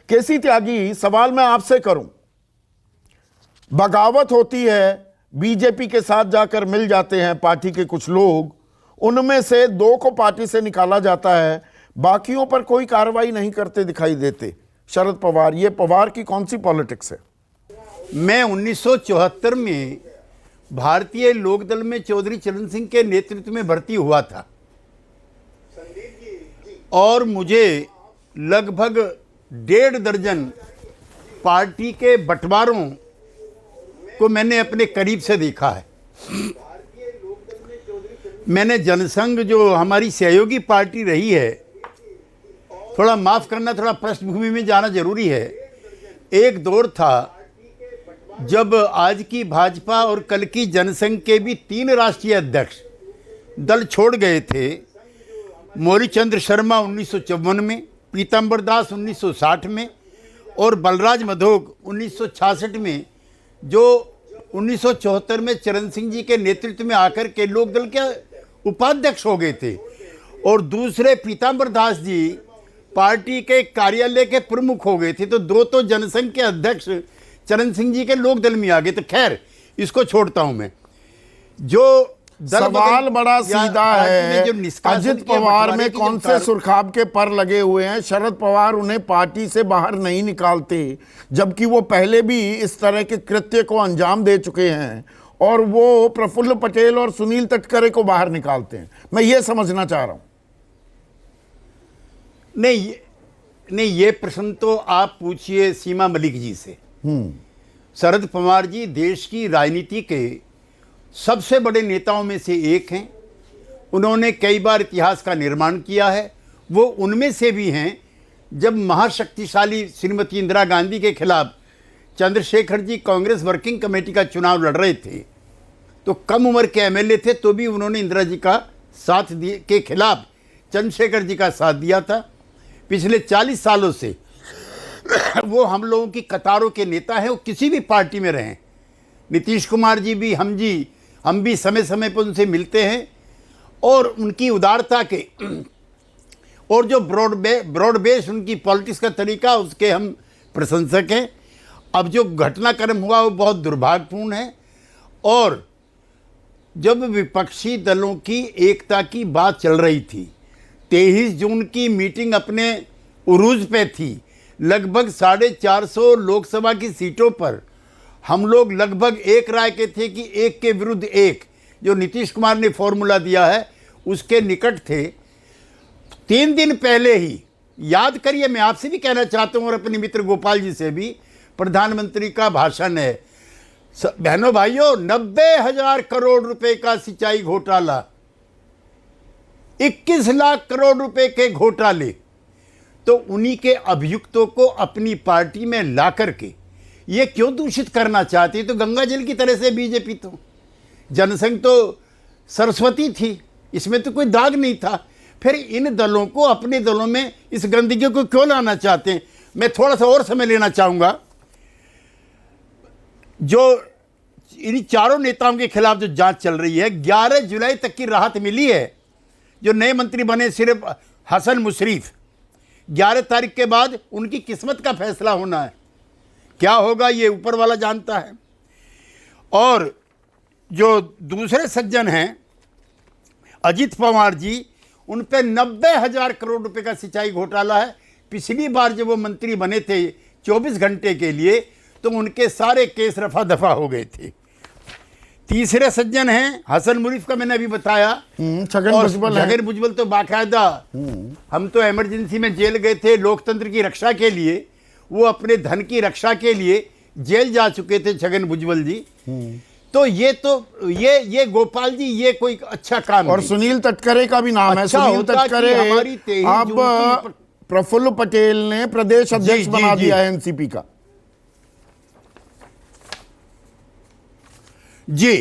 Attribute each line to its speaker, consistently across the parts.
Speaker 1: केसी त्यागी, सवाल मैं आपसे करूं, बगावत होती है, बीजेपी के साथ जाकर मिल जाते हैं पार्टी के कुछ लोग, उनमें से 2 को पार्टी से निकाला जाता है, बाकियों पर कोई कार्रवाई नहीं करते दिखाई देते शरद पवार। ये पवार की कौन सी पॉलिटिक्स है?
Speaker 2: मैं 1974 में भारतीय लोकदल में चौधरी चरण सिंह के नेतृत्व में भर्ती हुआ था और मुझे लगभग 1.5 दर्जन पार्टी के बंटवारों को मैंने अपने करीब से देखा है। मैंने जनसंघ, जो हमारी सहयोगी पार्टी रही है, थोड़ा माफ करना, थोड़ा पृष्ठभूमि में जाना जरूरी है। एक दौर था जब आज की भाजपा और कल की जनसंघ के भी 3 राष्ट्रीय अध्यक्ष दल छोड़ गए थे। मौरीचंद्र शर्मा 1954 में, पीताम्बर दास 1960 में और बलराज मधोक 1966 में, जो 1974 में चरण सिंह जी के नेतृत्व में आकर के लोकदल के उपाध्यक्ष हो गए थे। और दूसरे पीताम्बर दास जी पार्टी के कार्यालय के प्रमुख हो गए थे। तो 2 तो जनसंघ के अध्यक्ष चरण सिंह जी के लोकदल में आ गए। तो खैर, इसको छोड़ता हूं मैं। जो
Speaker 1: सवाल बड़ा सीधा है, अजित पवार में कौन से सुरखाब के पर लगे हुए हैं? शरद पवार उन्हें पार्टी से बाहर नहीं निकालते, जबकि वो पहले भी इस तरह के कृत्य को अंजाम दे चुके हैं, और वो प्रफुल्ल पटेल और सुनील तटकरे को बाहर निकालते हैं। मैं ये समझना चाह रहा हूं।
Speaker 2: नहीं, ये प्रश्न तो आप पूछिए सीमा मलिक जी से। शरद पवार जी देश की राजनीति के सबसे बड़े नेताओं में से एक हैं। उन्होंने कई बार इतिहास का निर्माण किया है। वो उनमें से भी हैं जब महाशक्तिशाली श्रीमती इंदिरा गांधी के खिलाफ चंद्रशेखर जी कांग्रेस वर्किंग कमेटी का चुनाव लड़ रहे थे, तो कम उम्र के एमएलए थे, तो भी उन्होंने इंदिरा जी का साथ दिए के खिलाफ चंद्रशेखर जी का साथ दिया था। पिछले 40 सालों से वो हम लोगों की कतारों के नेता हैं। वो किसी भी पार्टी में रहें, नीतीश कुमार जी भी, हम भी समय समय पर उनसे मिलते हैं, और उनकी उदारता के और जो ब्रॉड बेस उनकी पॉलिटिक्स का तरीका, उसके हम प्रशंसक हैं। अब जो घटनाक्रम हुआ वो बहुत दुर्भाग्यपूर्ण है। और जब विपक्षी दलों की एकता की बात चल रही थी, 23 जून की मीटिंग अपने उरूज पे थी, लगभग 450 लोकसभा की सीटों पर हम लोग लगभग एक राय के थे कि 1 के विरुद्ध 1, जो नीतीश कुमार ने फॉर्मूला दिया है उसके निकट थे। 3 दिन पहले ही, याद करिए, मैं आपसे भी कहना चाहता हूं और अपने मित्र गोपाल जी से भी, प्रधानमंत्री का भाषण है। बहनों भाइयों, 90,000 करोड़ रुपए का सिंचाई घोटाला, 21 लाख करोड़ रुपए के घोटाले, तो उन्हीं के अभियुक्तों को अपनी पार्टी में ला करके ये क्यों दूषित करना चाहती? तो गंगा जल की तरह से बीजेपी, तो जनसंघ तो सरस्वती थी, इसमें तो कोई दाग नहीं था। फिर इन दलों को अपने दलों में इस गंदगी को क्यों लाना चाहते हैं? मैं थोड़ा सा और समय लेना चाहूंगा। जो इन चारों नेताओं के खिलाफ जो जांच चल रही है, 11 जुलाई तक की राहत मिली है। जो नए मंत्री बने सिर्फ हसन मुशर्रफ, 11 तारीख के बाद उनकी किस्मत का फैसला होना है। क्या होगा ये ऊपर वाला जानता है। और जो दूसरे सज्जन हैं अजित पवार जी, उन पे 90,000 करोड़ रुपए का सिंचाई घोटाला है। पिछली बार जब वो मंत्री बने थे 24 घंटे के लिए, तो उनके सारे केस रफा दफा हो गए थे। तीसरे सज्जन हैं हसन मुशर्रफ का मैंने अभी बताया, छगन भुजबल तो बाकायदा, हम तो इमरजेंसी में जेल गए थे लोकतंत्र की रक्षा के लिए, वो अपने धन की रक्षा के लिए जेल जा चुके थे छगन भुजबल जी। तो ये गोपाल जी, ये कोई अच्छा काम
Speaker 1: और नहीं। सुनील तटकरे का भी नाम है, सुनील तटकरे अब प्रफुल्ल पटेल ने प्रदेश अध्यक्ष बना दिया है एनसीपी का।
Speaker 2: जी,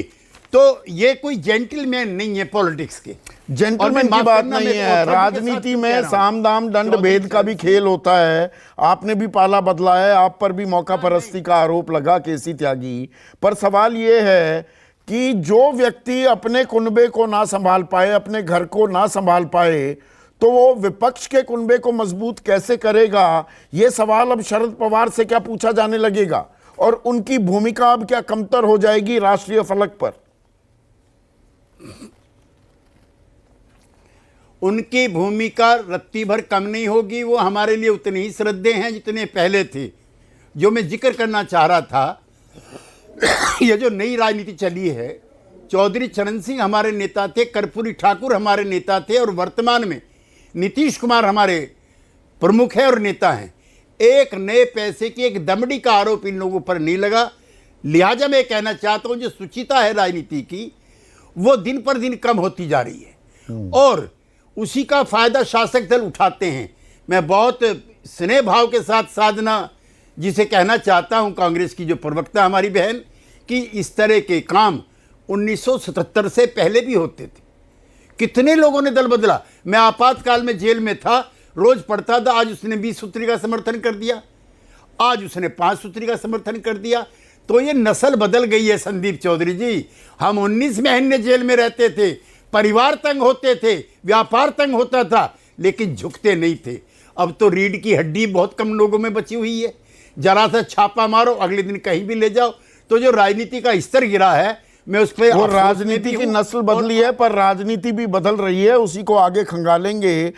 Speaker 2: तो ये कोई जेंटलमैन नहीं है पॉलिटिक्स के।
Speaker 1: जेंटलमैन की बात नहीं है, राजनीति में साम दाम दंड भेद का भी खेल होता है। आपने भी पाला बदला है, आप पर भी मौका परस्ती का आरोप लगा केसी त्यागी पर। सवाल ये है कि जो व्यक्ति अपने कुनबे को ना संभाल पाए, अपने घर को ना संभाल पाए, तो वो विपक्ष के कुनबे को मजबूत कैसे करेगा, ये सवाल अब शरद पवार से क्या पूछा जाने लगेगा और उनकी भूमिका अब क्या कमतर हो जाएगी राष्ट्रीय फलक पर?
Speaker 2: उनकी भूमिका रत्ती भर कम नहीं होगी, वो हमारे लिए उतने ही श्रद्धेय हैं जितने पहले थे। जो मैं जिक्र करना चाह रहा था, ये जो नई राजनीति चली है, चौधरी चरण सिंह हमारे नेता थे, कर्पूरी ठाकुर हमारे नेता थे और वर्तमान में नीतीश कुमार हमारे प्रमुख है और नेता हैं। एक नए पैसे की एक दमड़ी का आरोप इन लोगों पर नहीं लगा। लिहाजा मैं कहना चाहता हूं, जो सुचिता है राजनीति की, वो दिन पर दिन कम होती जा रही है और उसी का फायदा शासक दल उठाते हैं। मैं बहुत स्नेह भाव के साथ साधना जिसे कहना चाहता हूं, कांग्रेस की जो प्रवक्ता हमारी बहन, कि इस तरह के काम 1977 से पहले भी होते थे। कितने लोगों ने दल बदला। मैं आपातकाल में जेल में था, रोज पढ़ता था। आज उसने 20 सूत्री का समर्थन कर दिया, आज उसने 5 सूत्री का समर्थन कर दिया। तो ये नस्ल बदल गई है संदीप चौधरी जी। हम 19 महीने जेल में रहते थे, परिवार तंग होते थे, व्यापार तंग होता था, लेकिन झुकते नहीं थे। अब तो रीढ़ की हड्डी बहुत कम लोगों में बची हुई है। जरा सा छापा मारो, अगले दिन कहीं भी ले जाओ। तो जो राजनीति का स्तर गिरा है, मैं उस पर
Speaker 1: वो राजनीति की नस्ल बदली है, पर राजनीति भी बदल रही है, उसी को आगे खंगालेंगे।